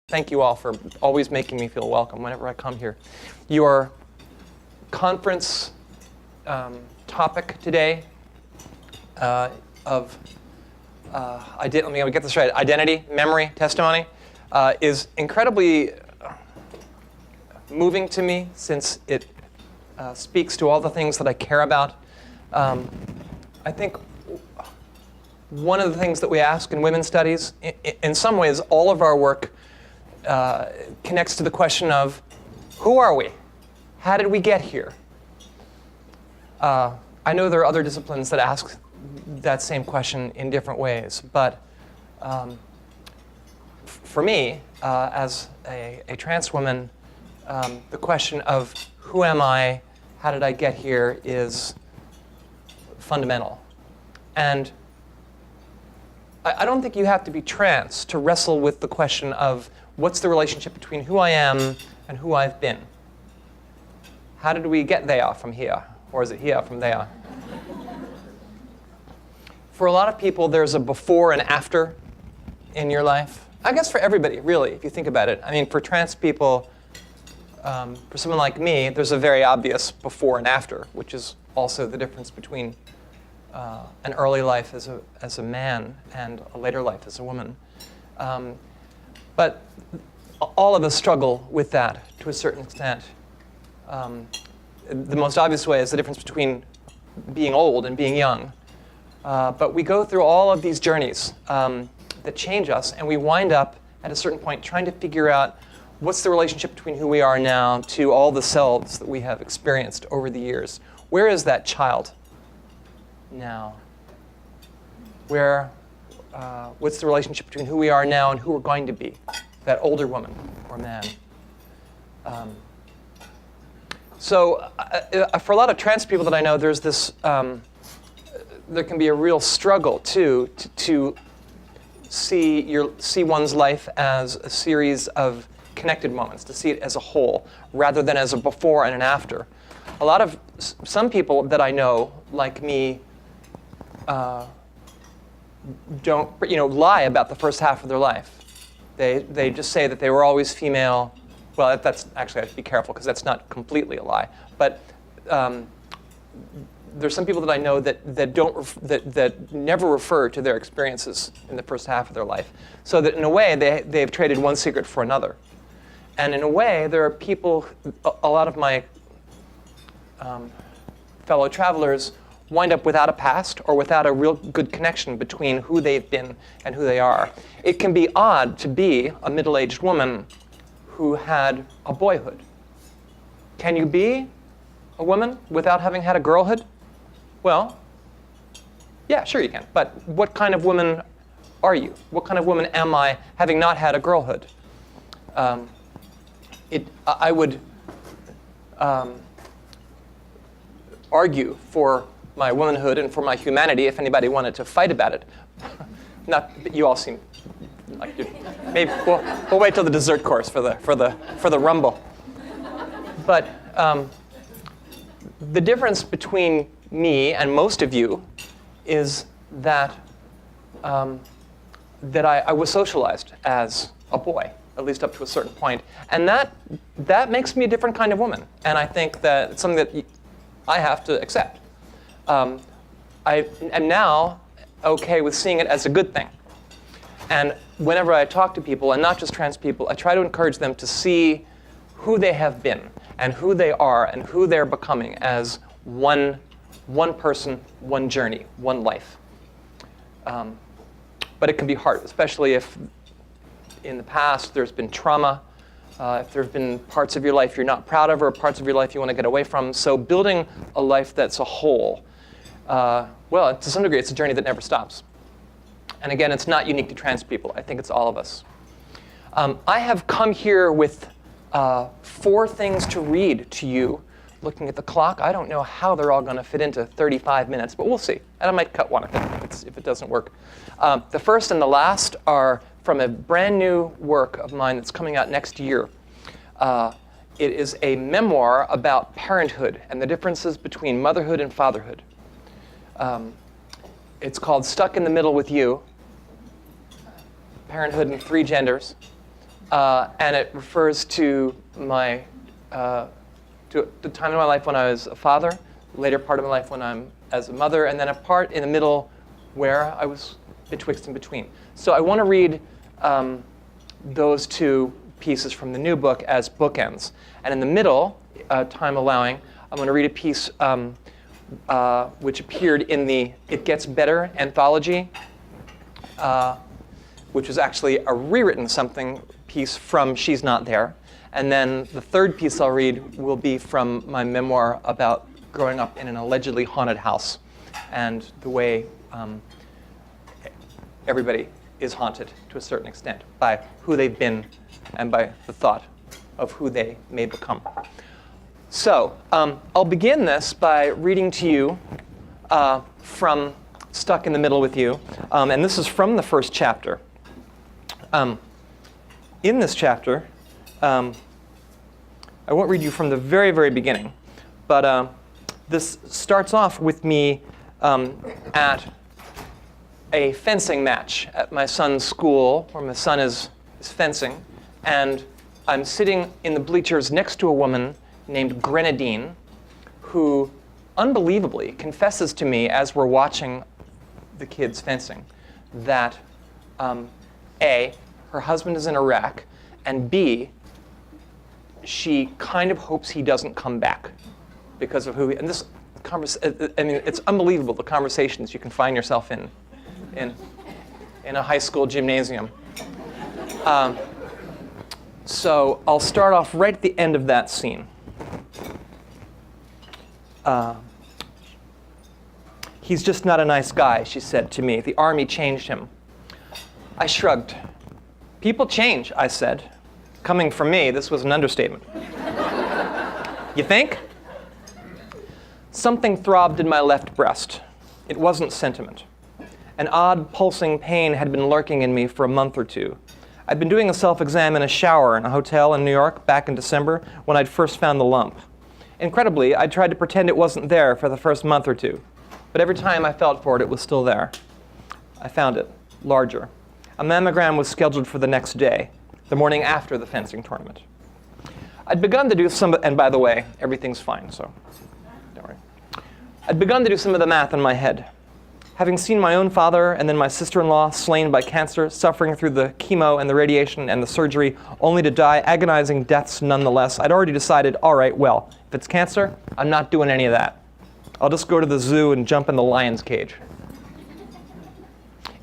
Thank you all for always making me feel welcome whenever I come here. Your conference topic today let me get this right, identity, memory, testimony, is incredibly moving to me since it speaks to all the things that I care about. I think one of the things that we ask in women's studies, in some ways all of our work connects to the question of, who are we? How did we get here? I know there are other disciplines that ask that same question in different ways, but for me, as a trans woman, the question of who am I, how did I get here is fundamental. And I don't think you have to be trans to wrestle with the question of what's the relationship between who I am and who I've been. How did we get there from here? Or is it here from there? For a lot of people, there's a before and after in your life. I guess for everybody, really, if you think about it. I mean, for trans people, for someone like me, there's a very obvious before and after, which is also the difference between an early life as a man and a later life as a woman. But all of us struggle with that to a certain extent. The most obvious way is the difference between being old and being young. But we go through all of these journeys that change us, and we wind up at a certain point trying to figure out what's the relationship between who we are now to all the selves that we have experienced over the years. Where is that child now? What's the relationship between who we are now and who we're going to be, that older woman or man? So for a lot of trans people that I know, there's this, there can be a real struggle too to see one's life as a series of connected moments, to see it as a whole, rather than as a before and an after. Some people that I know, like me, don't lie about the first half of their life. They just say that they were always female. Well, that's actually, I have to be careful because that's not completely a lie. But there's some people that I know that never refer to their experiences in the first half of their life. So that in a way, they've traded one secret for another. And in a way, there are people, a lot of my fellow travelers wind up without a past or without a real good connection between who they've been and who they are. It can be odd to be a middle-aged woman who had a boyhood. Can you be a woman without having had a girlhood? Well, yeah, sure you can. But what kind of woman are you? What kind of woman am I having not had a girlhood? I would argue for my womanhood and for my humanity if anybody wanted to fight about it. Not that you all seem like you. Maybe we'll wait till the dessert course for the rumble. But the difference between me and most of you is that I was socialized as a boy, at least up to a certain point, and that makes me a different kind of woman. And I think that it's something that I have to accept. I am now okay with seeing it as a good thing. And whenever I talk to people, and not just trans people, I try to encourage them to see who they have been and who they are and who they're becoming as one person, one journey, one life. But it can be hard, especially if in the past there's been trauma, if there have been parts of your life you're not proud of or parts of your life you want to get away from. So building a life that's a whole, well, to some degree, it's a journey that never stops. And again, it's not unique to trans people. I think it's all of us. I have come here with 4 things to read to you. Looking at the clock, I don't know how they're all going to fit into 35 minutes, but we'll see. And I might cut one if it doesn't work. The first and the last are from a brand new work of mine that's coming out next year. It is a memoir about parenthood and the differences between motherhood and fatherhood. It's called Stuck in the Middle with You, Parenthood in 3 Genders. and it refers to my to the time in my life when I was a father, later part of my life when I'm as a mother, and then a part in the middle where I was betwixt and between. So I want to read those two pieces from the new book as bookends. And in the middle, time allowing, I'm going to read a piece which appeared in the It Gets Better anthology, which was actually a rewritten something piece from She's Not There. And then the third piece I'll read will be from my memoir about growing up in an allegedly haunted house and the way everybody is haunted to a certain extent by who they've been and by the thought of who they may become. So I'll begin this by reading to you from Stuck in the Middle with You. And this is from the first chapter. In this chapter, I won't read you from the very, very beginning, but this starts off with me at a fencing match at my son's school, where my son is fencing, and I'm sitting in the bleachers next to a woman named Grenadine, who unbelievably confesses to me as we're watching the kids fencing that A, her husband is in Iraq, and B, she kind of hopes he doesn't come back because of who he, and this I mean, it's unbelievable the conversations you can find yourself in a high school gymnasium. So I'll start off right at the end of that scene. He's just not a nice guy, she said to me. The army changed him. I shrugged. People change, I said. Coming from me, this was an understatement. You think? Something throbbed in my left breast. It wasn't sentiment. An odd, pulsing pain had been lurking in me for a month or two. I'd been doing a self-exam in a shower in a hotel in New York back in December when I'd first found the lump. Incredibly, I tried to pretend it wasn't there for the first month or two. But every time I felt for it, it was still there. I found it, larger. A mammogram was scheduled for the next day, the morning after the fencing tournament. I'd begun to do some, and by the way, everything's fine, so don't worry. I'd begun to do some of the math in my head. Having seen my own father and then my sister-in-law slain by cancer, suffering through the chemo and the radiation and the surgery, only to die agonizing deaths nonetheless, I'd already decided, all right, well, if it's cancer, I'm not doing any of that. I'll just go to the zoo and jump in the lion's cage.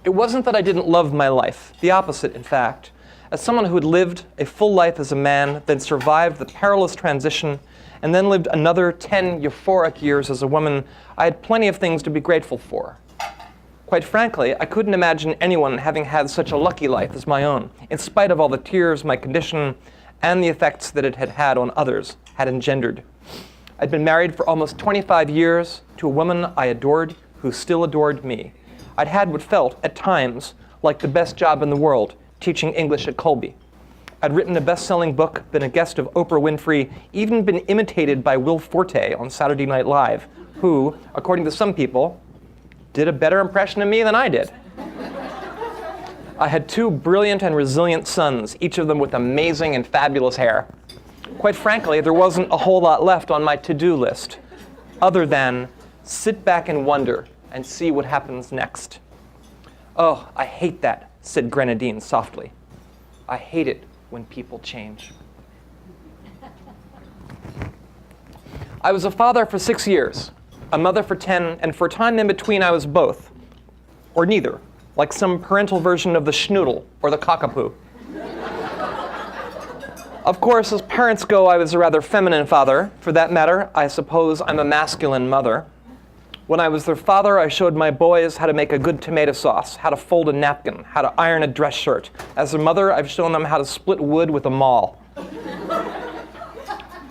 It wasn't that I didn't love my life. The opposite, in fact. As someone who had lived a full life as a man, then survived the perilous transition, and then lived another 10 euphoric years as a woman, I had plenty of things to be grateful for. Quite frankly, I couldn't imagine anyone having had such a lucky life as my own, in spite of all the tears my condition and the effects that it had had on others had engendered. I'd been married for almost 25 years to a woman I adored who still adored me. I'd had what felt, at times, like the best job in the world, teaching English at Colby. I'd written a best-selling book, been a guest of Oprah Winfrey, even been imitated by Will Forte on Saturday Night Live, who, according to some people, did a better impression of me than I did. I had two brilliant and resilient sons, each of them with amazing and fabulous hair. Quite frankly, there wasn't a whole lot left on my to-do list, other than sit back and wonder and see what happens next. Oh, I hate that, said Grenadine softly. I hate it when people change. I was a father for 6 years, a mother for 10, and for a time in between I was both, or neither, like some parental version of the schnoodle or the cockapoo. Of course, as parents go, I was a rather feminine father. For that matter, I suppose I'm a masculine mother. When I was their father, I showed my boys how to make a good tomato sauce, how to fold a napkin, how to iron a dress shirt. As their mother, I've shown them how to split wood with a maul.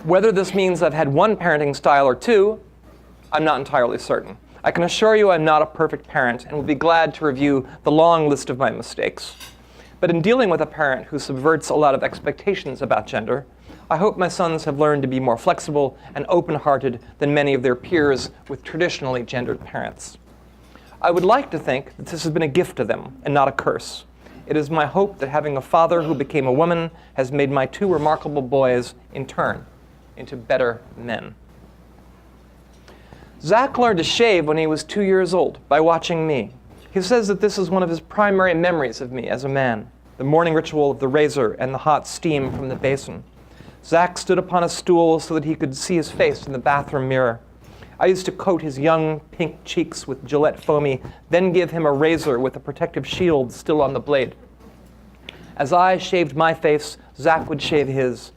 Whether this means I've had one parenting style or two, I'm not entirely certain. I can assure you I'm not a perfect parent and will be glad to review the long list of my mistakes. But in dealing with a parent who subverts a lot of expectations about gender, I hope my sons have learned to be more flexible and open-hearted than many of their peers with traditionally gendered parents. I would like to think that this has been a gift to them and not a curse. It is my hope that having a father who became a woman has made my two remarkable boys, in turn, into better men. Zach learned to shave when he was 2 years old by watching me. He says that this is one of his primary memories of me as a man, the morning ritual of the razor and the hot steam from the basin. Zach stood upon a stool so that he could see his face in the bathroom mirror. I used to coat his young pink cheeks with Gillette Foamy, then give him a razor with a protective shield still on the blade. As I shaved my face, Zach would shave his.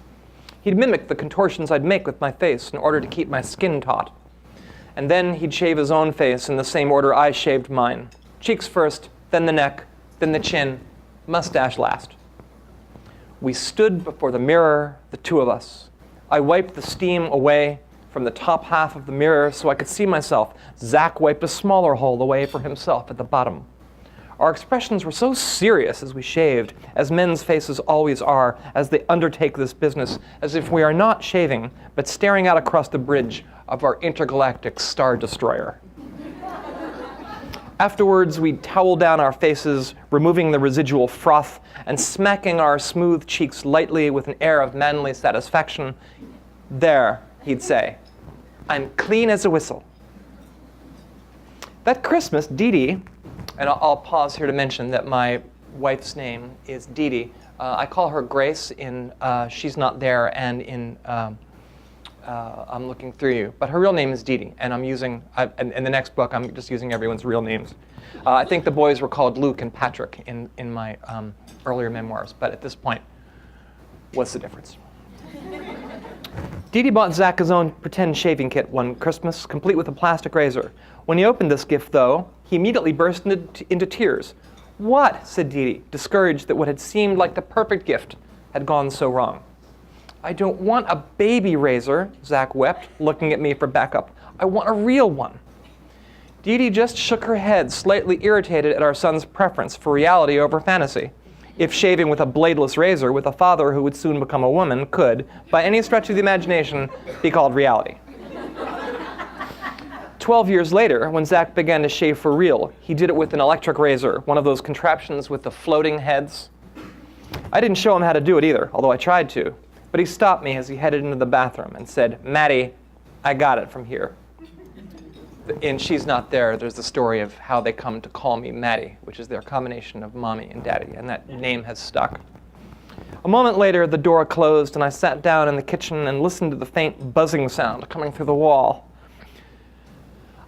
He'd mimic the contortions I'd make with my face in order to keep my skin taut. And then he'd shave his own face in the same order I shaved mine. Cheeks first, then the neck, then the chin, mustache last. We stood before the mirror, the two of us. I wiped the steam away from the top half of the mirror so I could see myself. Zach wiped a smaller hole away for himself at the bottom. Our expressions were so serious as we shaved, as men's faces always are, as they undertake this business, as if we are not shaving, but staring out across the bridge of our intergalactic star destroyer. Afterwards, we'd towel down our faces, removing the residual froth, and smacking our smooth cheeks lightly with an air of manly satisfaction. There, he'd say, I'm clean as a whistle. That Christmas, Dee Dee, and I'll pause here to mention that my wife's name is Dee Dee. I call her Grace in She's Not There and in I'm Looking Through You. But her real name is Dee Dee, and in the next book, I'm just using everyone's real names. I think the boys were called Luke and Patrick in my earlier memoirs, but at this point, what's the difference? Dee Dee bought Zach his own pretend shaving kit one Christmas, complete with a plastic razor. When he opened this gift, though, he immediately burst into tears. What? Said Dee Dee, discouraged that what had seemed like the perfect gift had gone so wrong. I don't want a baby razor, Zach wept, looking at me for backup. I want a real one. Dee Dee just shook her head, slightly irritated at our son's preference for reality over fantasy. If shaving with a bladeless razor with a father who would soon become a woman could, by any stretch of the imagination, be called reality. 12 years later, when Zach began to shave for real, he did it with an electric razor, one of those contraptions with the floating heads. I didn't show him how to do it either, although I tried to. But he stopped me as he headed into the bathroom and said, Maddie, I got it from here. In She's Not There, there's the story of how they come to call me Maddie, which is their combination of mommy and daddy, and that name has stuck. A moment later, the door closed, and I sat down in the kitchen and listened to the faint buzzing sound coming through the wall.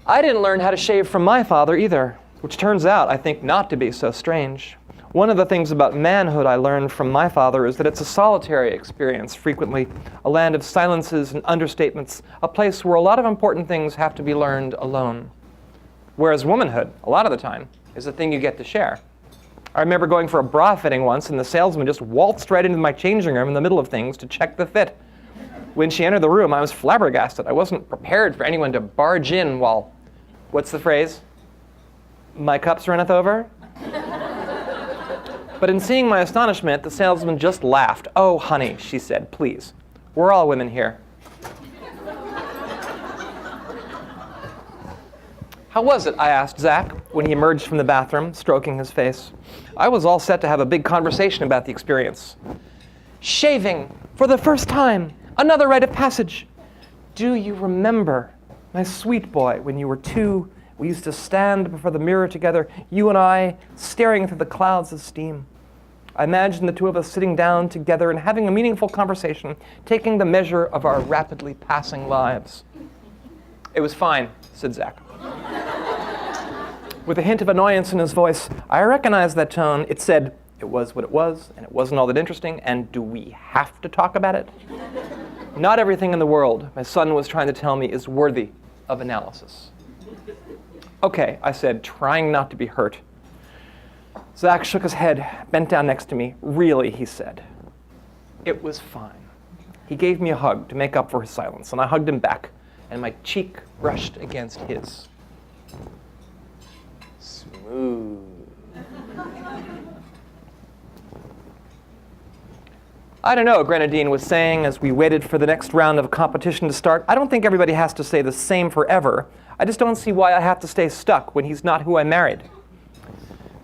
I didn't learn how to shave from my father either, which turns out, I think, not to be so strange. One of the things about manhood I learned from my father is that it's a solitary experience, frequently, a land of silences and understatements, a place where a lot of important things have to be learned alone. Whereas womanhood, a lot of the time, is a thing you get to share. I remember going for a bra fitting once, and the salesman just waltzed right into my changing room in the middle of things to check the fit. When she entered the room, I was flabbergasted. I wasn't prepared for anyone to barge in while, what's the phrase? My cups runneth over? But in seeing my astonishment, the salesman just laughed. Oh, honey, she said, please. We're all women here. How was it? I asked Zach when he emerged from the bathroom, stroking his face. I was all set to have a big conversation about the experience. Shaving, for the first time, another rite of passage. Do you remember, my sweet boy, when you were 2, we used to stand before the mirror together, you and I, staring through the clouds of steam. I imagined the two of us sitting down together and having a meaningful conversation, taking the measure of our rapidly passing lives. It was fine, said Zach. With a hint of annoyance in his voice, I recognized that tone. It said, it was what it was, and it wasn't all that interesting, and do we have to talk about it? Not everything in the world, my son was trying to tell me, is worthy of analysis. Okay, I said, trying not to be hurt. Zach shook his head, bent down next to me. Really, he said. It was fine. He gave me a hug to make up for his silence, and I hugged him back, and my cheek brushed against his. Smooth. I don't know, Grenadine was saying as we waited for the next round of competition to start. I don't think everybody has to say the same forever. I just don't see why I have to stay stuck when he's not who I married.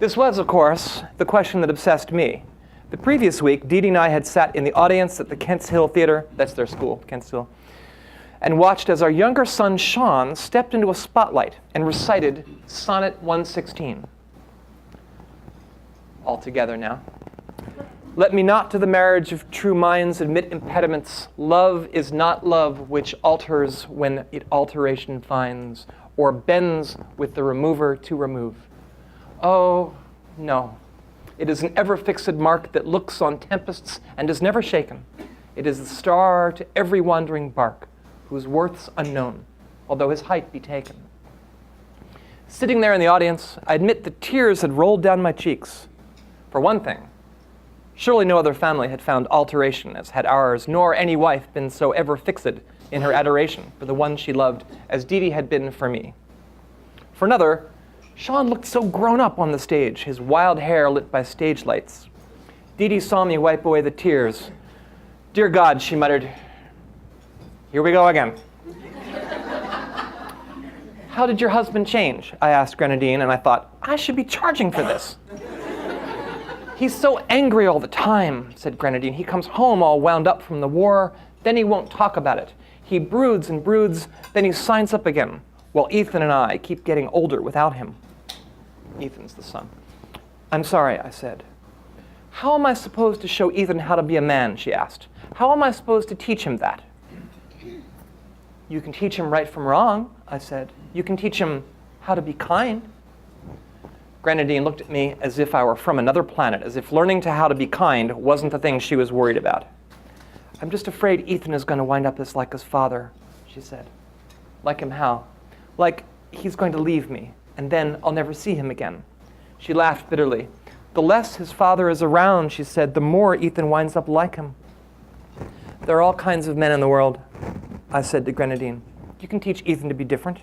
This was, of course, the question that obsessed me. The previous week, Dee Dee and I had sat in the audience at the Kents Hill Theater, that's their school, Kents Hill, and watched as our younger son, Sean, stepped into a spotlight and recited Sonnet 116. All together now. Let me not to the marriage of true minds admit impediments. Love is not love which alters when it alteration finds, or bends with the remover to remove. Oh, no. It is an ever-fixed mark that looks on tempests and is never shaken. It is the star to every wandering bark, whose worth's unknown, although his height be taken. Sitting there in the audience, I admit the tears had rolled down my cheeks. For one thing, surely no other family had found alteration as had ours, nor any wife been so ever fixed in her adoration for the one she loved as Dee Dee had been for me. For another, Sean looked so grown up on the stage, his wild hair lit by stage lights. Dee Dee saw me wipe away the tears. Dear God, she muttered, here we go again. How did your husband change? I asked Grenadine, and I thought, I should be charging for this. He's so angry all the time, said Grenadine. He comes home all wound up from the war, then he won't talk about it. He broods and broods, then he signs up again, while Ethan and I keep getting older without him. Ethan's the son. I'm sorry, I said. How am I supposed to show Ethan how to be a man, she asked. How am I supposed to teach him that? You can teach him right from wrong, I said. You can teach him how to be kind. Grenadine looked at me as if I were from another planet, as if learning how to be kind wasn't the thing she was worried about. I'm just afraid Ethan is going to wind up like his father, she said. Like him how? Like he's going to leave me, and then I'll never see him again. She laughed bitterly. The less his father is around, she said, the more Ethan winds up like him. There are all kinds of men in the world, I said to Grenadine. You can teach Ethan to be different.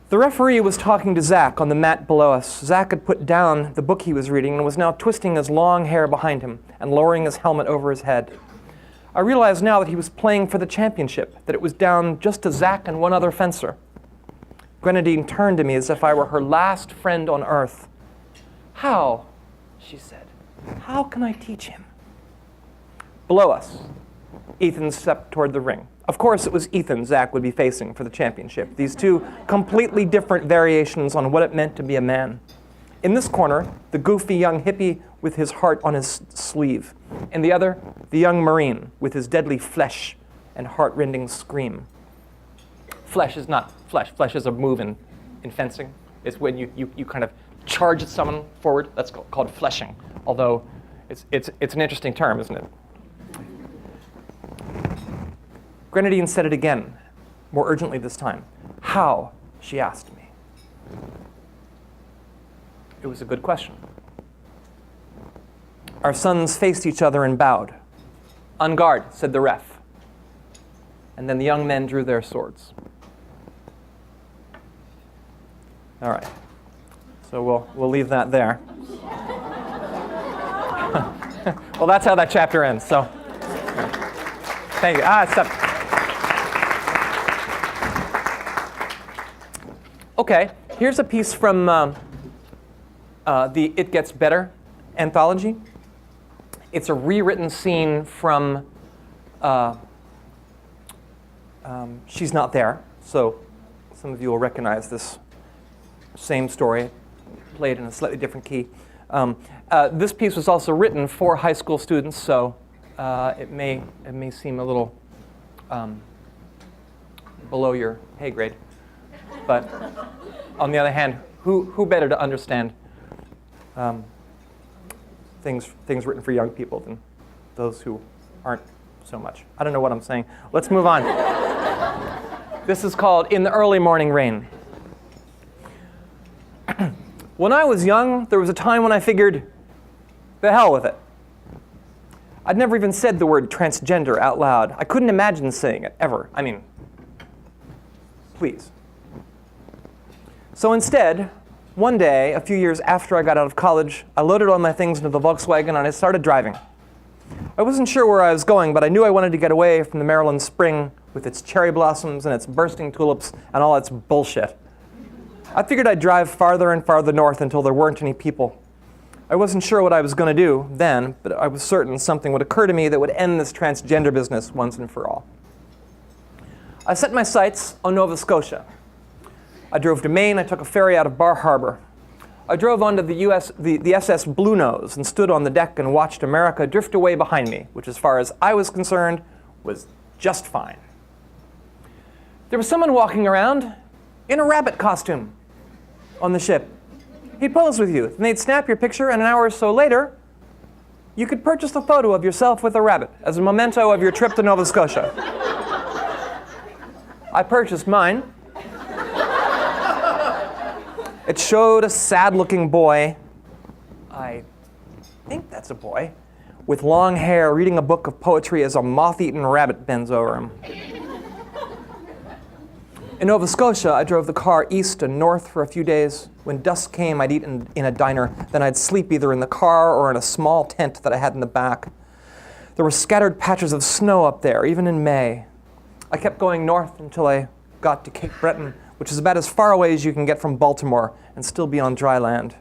The referee was talking to Zach on the mat below us. Zach had put down the book he was reading and was now twisting his long hair behind him and lowering his helmet over his head. I realized now that he was playing for the championship, that it was down just to Zach and one other fencer. Grenadine turned to me as if I were her last friend on earth. How? She said. How can I teach him? Below us, Ethan stepped toward the ring. Of course, it was Ethan Zach would be facing for the championship. These two completely different variations on what it meant to be a man. In this corner, the goofy young hippie with his heart on his sleeve. In the other, the young Marine with his deadly flesh and heart-rending scream. Flesh is not flesh. Flesh is a move in fencing. It's when you kind of charge at someone forward. That's called fleshing. Although it's an interesting term, isn't it? Grenadine said it again, more urgently this time. How? She asked me. It was a good question. Our sons faced each other and bowed. On guard, said the ref. And then the young men drew their swords. All right. So we'll leave that there. Well, that's how that chapter ends. So, thank you. Stop. Okay, here's a piece from the It Gets Better anthology. It's a rewritten scene from She's Not There. So some of you will recognize this same story, played in a slightly different key. This piece was also written for high school students, so it may seem a little below your pay grade. But on the other hand, who better to understand things written for young people than those who aren't so much? I don't know what I'm saying. Let's move on. This is called In the Early Morning Rain. When I was young, there was a time when I figured, the hell with it. I'd never even said the word transgender out loud. I couldn't imagine saying it, ever. I mean, please. So instead, one day, a few years after I got out of college, I loaded all my things into the Volkswagen and I started driving. I wasn't sure where I was going, but I knew I wanted to get away from the Maryland spring with its cherry blossoms and its bursting tulips and all its bullshit. I figured I'd drive farther and farther north until there weren't any people. I wasn't sure what I was going to do then, but I was certain something would occur to me that would end this transgender business once and for all. I set my sights on Nova Scotia. I drove to Maine. I took a ferry out of Bar Harbor. I drove onto the SS Bluenose and stood on the deck and watched America drift away behind me, which as far as I was concerned was just fine. There was someone walking around in a rabbit costume on the ship. He'd pose with you, and they'd snap your picture, and an hour or so later, you could purchase a photo of yourself with a rabbit as a memento of your trip to Nova Scotia. I purchased mine. It showed a sad-looking boy, I think that's a boy, with long hair reading a book of poetry as a moth-eaten rabbit bends over him. In Nova Scotia, I drove the car east and north for a few days. When dusk came, I'd eat in a diner. Then I'd sleep either in the car or in a small tent that I had in the back. There were scattered patches of snow up there, even in May. I kept going north until I got to Cape Breton, which is about as far away as you can get from Baltimore and still be on dry land.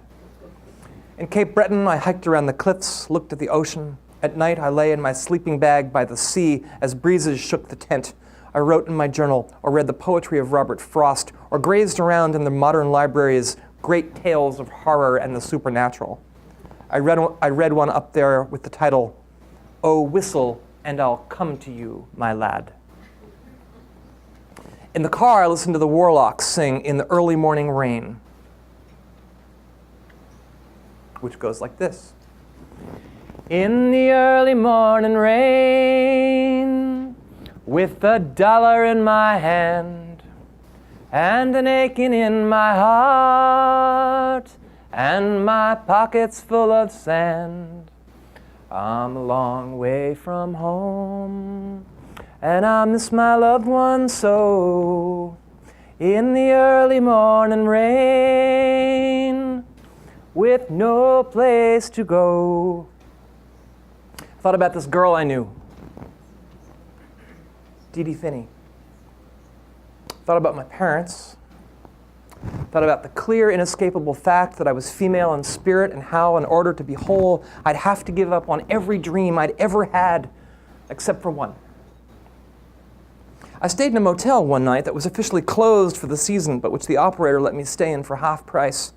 In Cape Breton, I hiked around the cliffs, looked at the ocean. At night, I lay in my sleeping bag by the sea as breezes shook the tent. I wrote in my journal, or read the poetry of Robert Frost, or grazed around in the modern library's great tales of horror and the supernatural. I read one up there with the title, "Oh, Whistle, and I'll Come to You, My Lad." In the car, I listened to the Warlocks sing "In the Early Morning Rain," which goes like this. In the early morning rain, with $1 in my hand, and an aching in my heart, and my pockets full of sand, I'm a long way from home, and I miss my loved ones so. In the early morning rain, with no place to go. I thought about this girl I knew, Finney. Thought about my parents. Thought about the clear, inescapable fact that I was female in spirit and how, in order to be whole, I'd have to give up on every dream I'd ever had, except for one. I stayed in a motel one night that was officially closed for the season, but which the operator let me stay in for half price.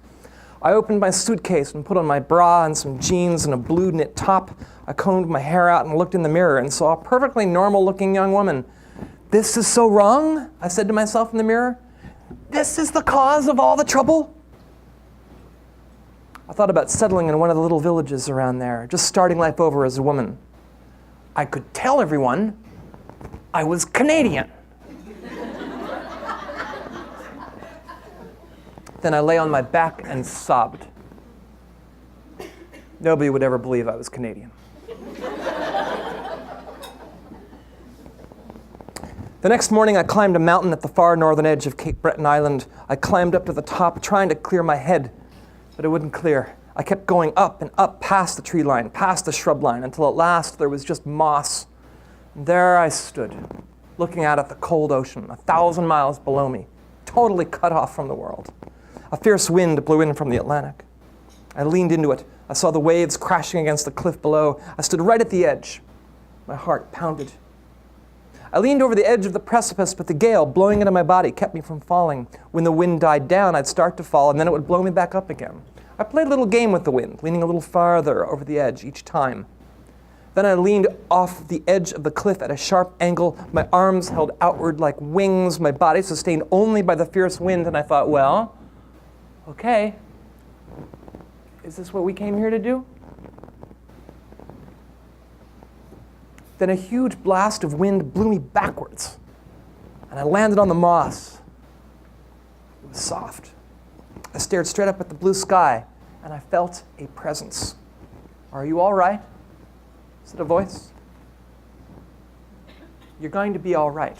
I opened my suitcase and put on my bra and some jeans and a blue knit top. I combed my hair out and looked in the mirror and saw a perfectly normal-looking young woman. This is so wrong, I said to myself in the mirror. This is the cause of all the trouble. I thought about settling in one of the little villages around there, just starting life over as a woman. I could tell everyone I was Canadian. Then I lay on my back and sobbed. Nobody would ever believe I was Canadian. The next morning, I climbed a mountain at the far northern edge of Cape Breton Island. I climbed up to the top, trying to clear my head, but it wouldn't clear. I kept going up and up past the tree line, past the shrub line, until at last there was just moss. And there I stood, looking out at the cold ocean, 1,000 miles below me, totally cut off from the world. A fierce wind blew in from the Atlantic. I leaned into it. I saw the waves crashing against the cliff below. I stood right at the edge. My heart pounded. I leaned over the edge of the precipice, but the gale blowing into my body kept me from falling. When the wind died down, I'd start to fall, and then it would blow me back up again. I played a little game with the wind, leaning a little farther over the edge each time. Then I leaned off the edge of the cliff at a sharp angle, my arms held outward like wings, my body sustained only by the fierce wind, and I thought, well, okay, is this what we came here to do? Then a huge blast of wind blew me backwards, and I landed on the moss. It was soft. I stared straight up at the blue sky, and I felt a presence. Are you all right? Is it a voice? You're going to be all right.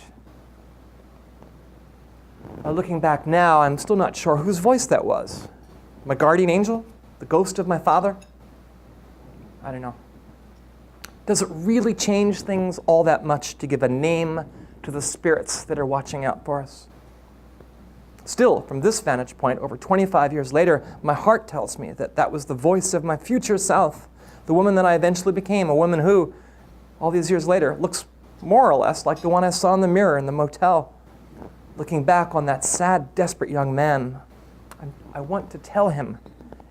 Looking back now, I'm still not sure whose voice that was. My guardian angel? The ghost of my father? I don't know. Does it really change things all that much to give a name to the spirits that are watching out for us? Still, from this vantage point, over 25 years later, my heart tells me that that was the voice of my future self, the woman that I eventually became, a woman who, all these years later, looks more or less like the one I saw in the mirror in the motel. Looking back on that sad, desperate young man, I want to tell him,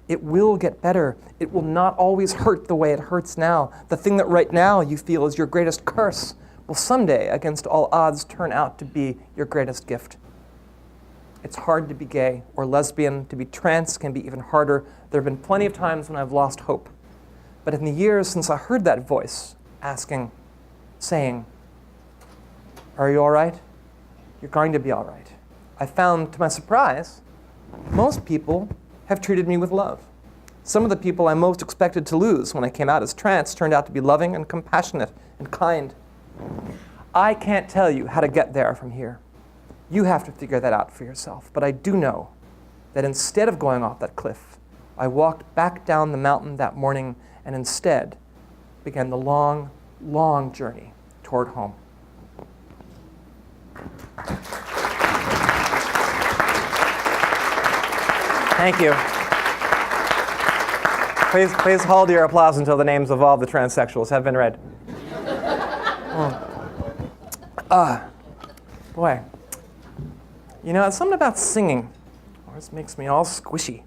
it will get better. It will not always hurt the way it hurts now. The thing that right now you feel is your greatest curse will someday, against all odds, turn out to be your greatest gift. It's hard to be gay or lesbian. To be trans can be even harder. There have been plenty of times when I've lost hope. But in the years since I heard that voice saying, are you all right? You're going to be all right. I found, to my surprise, most people have treated me with love. Some of the people I most expected to lose when I came out as trans turned out to be loving and compassionate and kind. I can't tell you how to get there from here. You have to figure that out for yourself. But I do know that instead of going off that cliff, I walked back down the mountain that morning and instead began the long, long journey toward home. Thank you. Please hold your applause until the names of all the transsexuals have been read. Boy. You know, it's something about singing. Always makes me all squishy.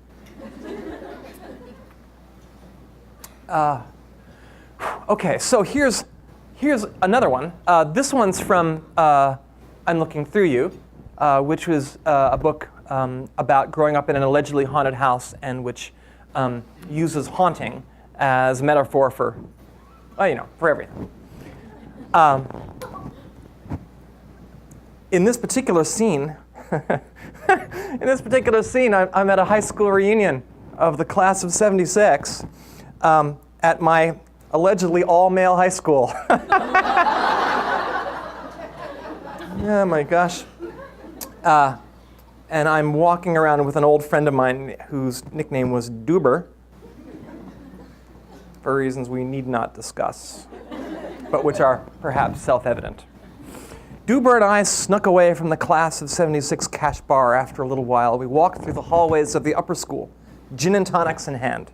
Okay, so here's another one. This one's from I'm Looking Through You, which was a book about growing up in an allegedly haunted house and which uses haunting as metaphor for, for everything. In this particular scene, I'm at a high school reunion of the class of '76 at my allegedly all-male high school. Yeah, my gosh. And I'm walking around with an old friend of mine whose nickname was Duber, for reasons we need not discuss, but which are perhaps self-evident. Duber and I snuck away from the class of '76 cash bar after a little while. We walked through the hallways of the upper school, gin and tonics in hand.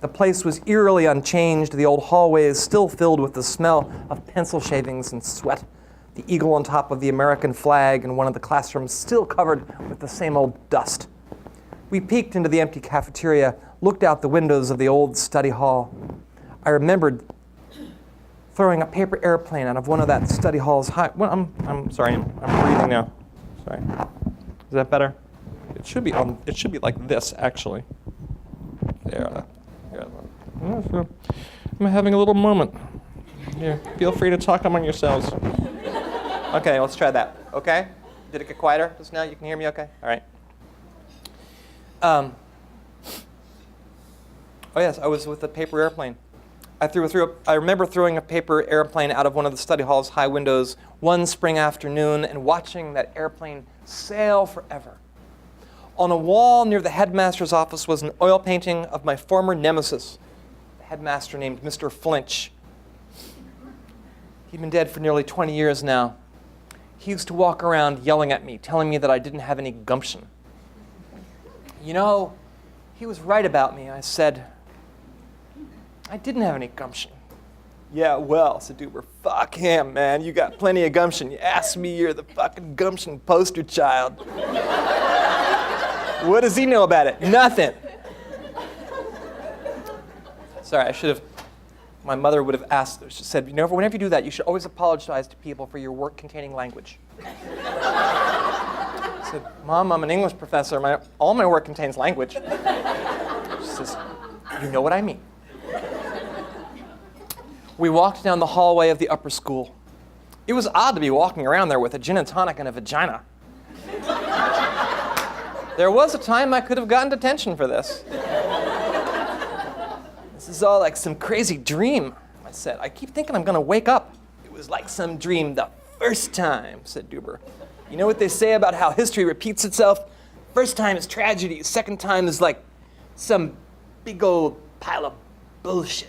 The place was eerily unchanged, the old hallways still filled with the smell of pencil shavings and sweat, the eagle on top of the American flag, and one of the classrooms still covered with the same old dust. We peeked into the empty cafeteria, looked out the windows of the old study hall. I remembered throwing a paper airplane out of one of that study hall's high. Well, I'm sorry. I'm breathing now. Sorry. Is that better? It should be like this, actually. There. I'm having a little moment. Here, feel free to talk among yourselves. Okay, let's try that. Okay? Did it get quieter just now? You can hear me okay? All right. Oh yes, I was with a paper airplane. I remember throwing a paper airplane out of one of the study hall's high windows one spring afternoon and watching that airplane sail forever. On a wall near the headmaster's office was an oil painting of my former nemesis, the headmaster named Mr. Flinch. He'd been dead for nearly 20 years now. He used to walk around yelling at me, telling me that I didn't have any gumption. You know, he was right about me. I said, I didn't have any gumption. Yeah, well, said Duber, fuck him, man. You got plenty of gumption. You asked me, you're the fucking gumption poster child. What does he know about it? Nothing. Sorry, I should have. My mother would have asked, she said, whenever you do that, you should always apologize to people for your work containing language. I said, Mom, I'm an English professor. All my work contains language. She says, you know what I mean. We walked down the hallway of the upper school. It was odd to be walking around there with a gin and tonic and a vagina. There was a time I could have gotten detention for this. This is all like some crazy dream, I said. I keep thinking I'm going to wake up. It was like some dream the first time, said Duber. You know what they say about how history repeats itself? First time is tragedy. Second time is like some big old pile of bullshit.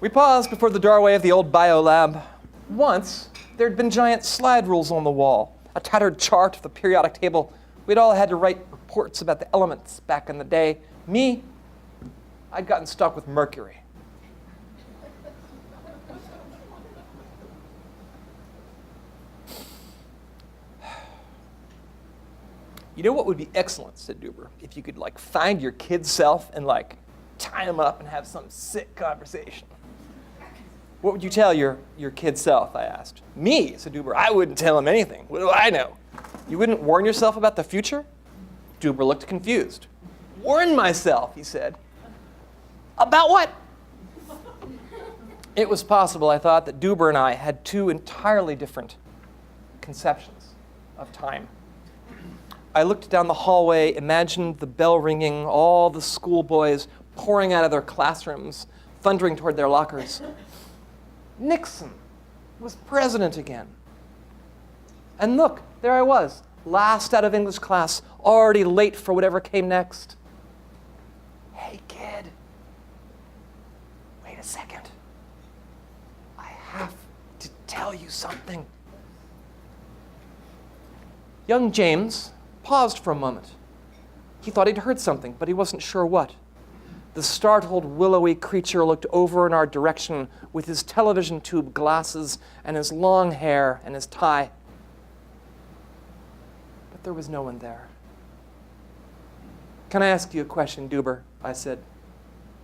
We paused before the doorway of the old bio lab. Once, there'd been giant slide rules on the wall. a tattered chart of the periodic table. We'd all had to write reports about the elements back in the day. Me, I'd gotten stuck with mercury. You know what would be excellent, said Duber, if you could find your kid self and tie him up and have some sick conversation. What would you tell your kid self, I asked. Me, said Duber, I wouldn't tell him anything. What do I know? You wouldn't warn yourself about the future? Duber looked confused. Warn myself, he said. About what? It was possible, I thought, that Duber and I had two entirely different conceptions of time. I looked down the hallway, imagined the bell ringing, all the schoolboys pouring out of their classrooms, thundering toward their lockers. Nixon was president again. And look, there I was, last out of English class, already late for whatever came next. Hey, kid, wait a second. I have to tell you something. Young James paused for a moment. He thought he'd heard something, but he wasn't sure what. The startled, willowy creature looked over in our direction with his television tube glasses and his long hair and his tie. But there was no one there. Can I ask you a question, Duber? I said.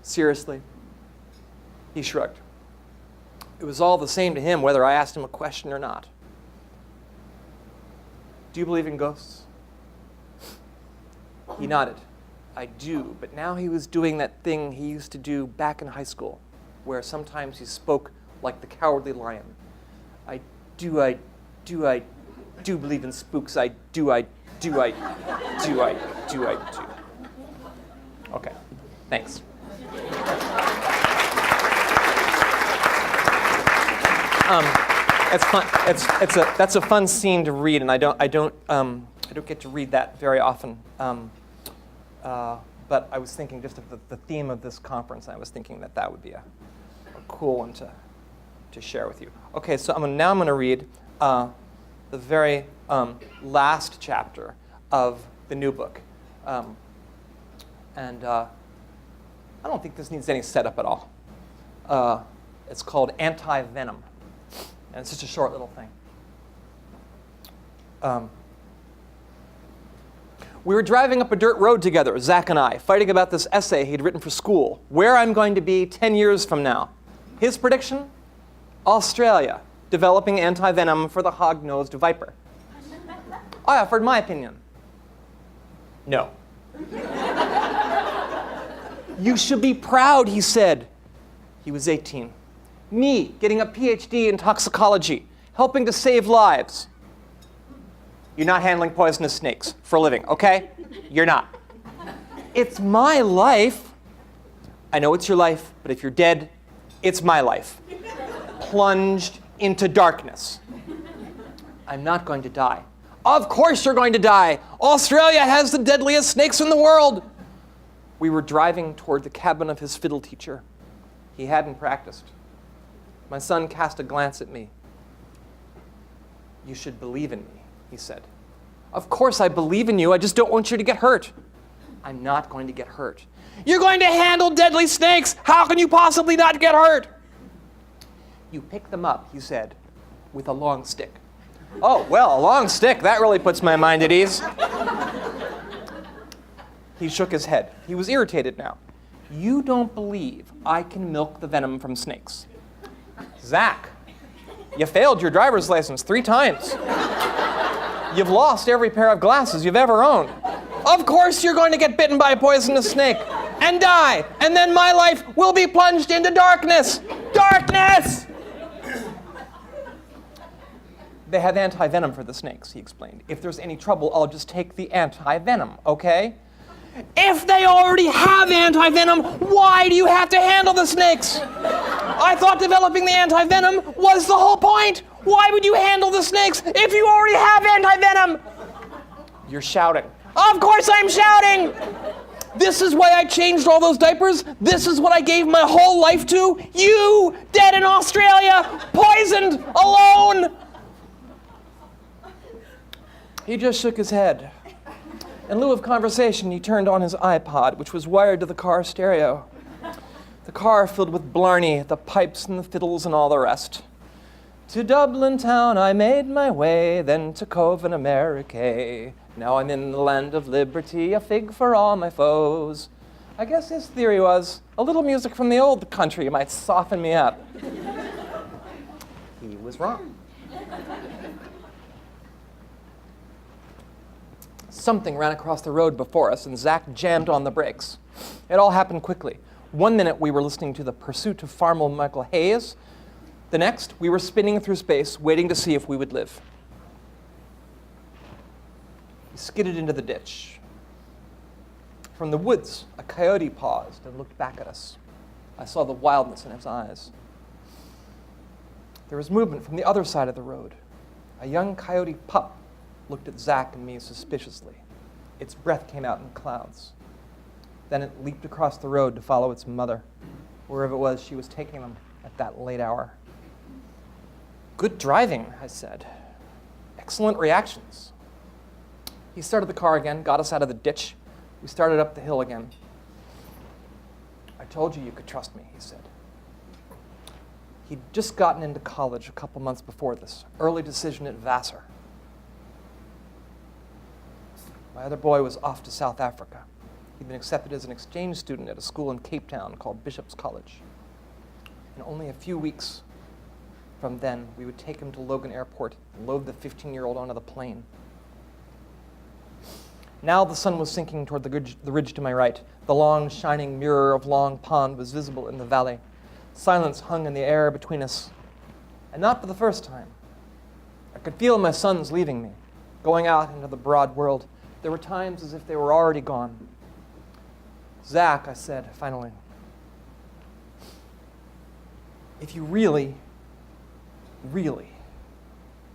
Seriously? He shrugged. It was all the same to him whether I asked him a question or not. Do you believe in ghosts? He nodded. I do, but now he was doing that thing he used to do back in high school, where sometimes he spoke like the Cowardly Lion. I do believe in spooks. I do. Okay, thanks. It's fun. That's a fun scene to read, and I don't get to read that very often. But I was thinking just of the theme of this conference. I was thinking that would be a cool one to share with you. Okay, so now I'm going to read the very last chapter of the new book. And I don't think this needs any setup at all. It's called Anti-Venom. And it's just a short little thing. We were driving up a dirt road together, Zach and I, fighting about this essay he'd written for school, Where I'm Going to Be 10 Years From Now. His prediction? Australia, developing anti-venom for the hog-nosed viper. I offered my opinion. No. You should be proud, he said. He was 18. Me, getting a PhD in toxicology, helping to save lives. You're not handling poisonous snakes for a living, okay? You're not. It's my life. I know it's your life, but if you're dead, it's my life. Plunged into darkness. I'm not going to die. Of course you're going to die. Australia has the deadliest snakes in the world. We were driving toward the cabin of his fiddle teacher. He hadn't practiced. My son cast a glance at me. You should believe in me, he said. Of course I believe in you. I just don't want you to get hurt. I'm not going to get hurt. You're going to handle deadly snakes. How can you possibly not get hurt? You pick them up, he said, with a long stick. Oh, well, a long stick. That really puts my mind at ease. He shook his head. He was irritated now. You don't believe I can milk the venom from snakes. Zach, you failed your driver's license 3 times. You've lost every pair of glasses you've ever owned. Of course you're going to get bitten by a poisonous snake and die, and then my life will be plunged into darkness. Darkness! They have anti-venom for the snakes, he explained. If there's any trouble, I'll just take the anti-venom, okay? If they already have anti-venom, why do you have to handle the snakes? I thought developing the anti-venom was the whole point. Why would you handle the snakes if you already have anti-venom? You're shouting. Of course I'm shouting! This is why I changed all those diapers. This is what I gave my whole life to. You, dead in Australia, poisoned, alone. He just shook his head. In lieu of conversation, he turned on his iPod, which was wired to the car stereo. The car filled with blarney, the pipes and the fiddles and all the rest. To Dublin town I made my way, then to Cove in America. Now I'm in the land of liberty, a fig for all my foes. I guess his theory was, a little music from the old country might soften me up. He was wrong. Something ran across the road before us, and Zach jammed on the brakes. It all happened quickly. 1 minute, we were listening to The Pursuit of Farmer Michael Hayes. The next, we were spinning through space, waiting to see if we would live. We skidded into the ditch. From the woods, a coyote paused and looked back at us. I saw the wildness in his eyes. There was movement from the other side of the road. A young coyote pup looked at Zach and me suspiciously. Its breath came out in clouds. Then it leaped across the road to follow its mother, wherever it was she was taking them at that late hour. Good driving, I said. Excellent reactions. He started the car again, got us out of the ditch. We started up the hill again. I told you could trust me, he said. He'd just gotten into college a couple months before this, early decision at Vassar. My other boy was off to South Africa. He'd been accepted as an exchange student at a school in Cape Town called Bishop's College. In only a few weeks from then, we would take him to Logan Airport and load the 15-year-old onto the plane. Now the sun was sinking toward the ridge to my right. The long, shining mirror of Long Pond was visible in the valley. Silence hung in the air between us. And not for the first time. I could feel my sons leaving me, going out into the broad world. There were times as if they were already gone. Zach, I said, finally, if you really, really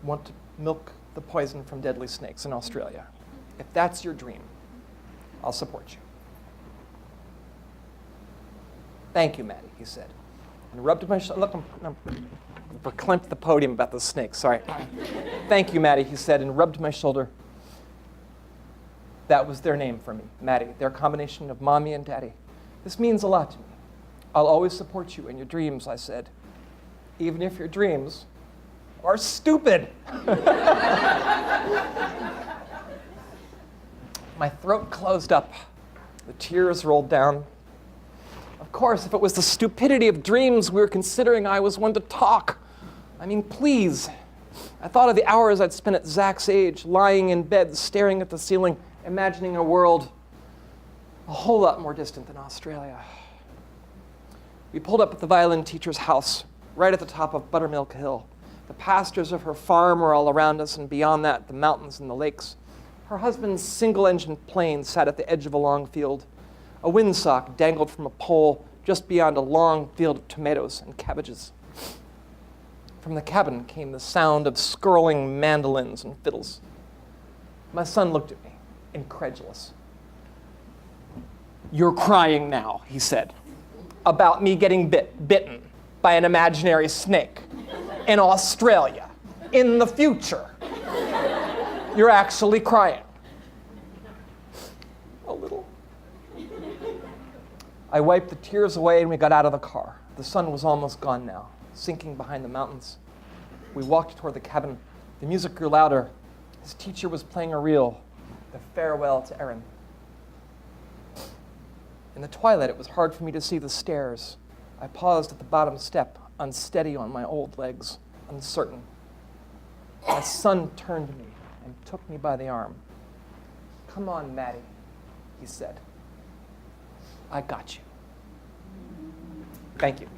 want to milk the poison from deadly snakes in Australia, if that's your dream, I'll support you. Thank you, Maddie, he said, and rubbed my shoulder. Look, I'm verklempt the podium about the snakes, sorry. Thank you, Maddie, he said, and rubbed my shoulder. That was their name for me, Maddie, their combination of mommy and daddy. This means a lot to me. I'll always support you in your dreams, I said, even if your dreams are stupid. My throat closed up. The tears rolled down. Of course, if it was the stupidity of dreams we were considering, I was one to talk. I mean, please. I thought of the hours I'd spent at Zach's age, lying in bed, staring at the ceiling, imagining a world a whole lot more distant than Australia. We pulled up at the violin teacher's house, right at the top of Buttermilk Hill. The pastures of her farm were all around us, and beyond that, the mountains and the lakes. Her husband's single-engine plane sat at the edge of a long field. A windsock dangled from a pole just beyond a long field of tomatoes and cabbages. From the cabin came the sound of skirling mandolins and fiddles. My son looked at me, incredulous. "You're crying now," he said, "about me getting bitten by an imaginary snake in Australia in the future. You're actually crying." A little. I wiped the tears away and we got out of the car. The sun was almost gone now, sinking behind the mountains. We walked toward the cabin. The music grew louder. His teacher was playing a reel, The Farewell to Erin. In the twilight, it was hard for me to see the stairs. I paused at the bottom step, unsteady on my old legs, uncertain. My son turned to me and took me by the arm. "Come on, Maddie," he said. "I got you." Thank you.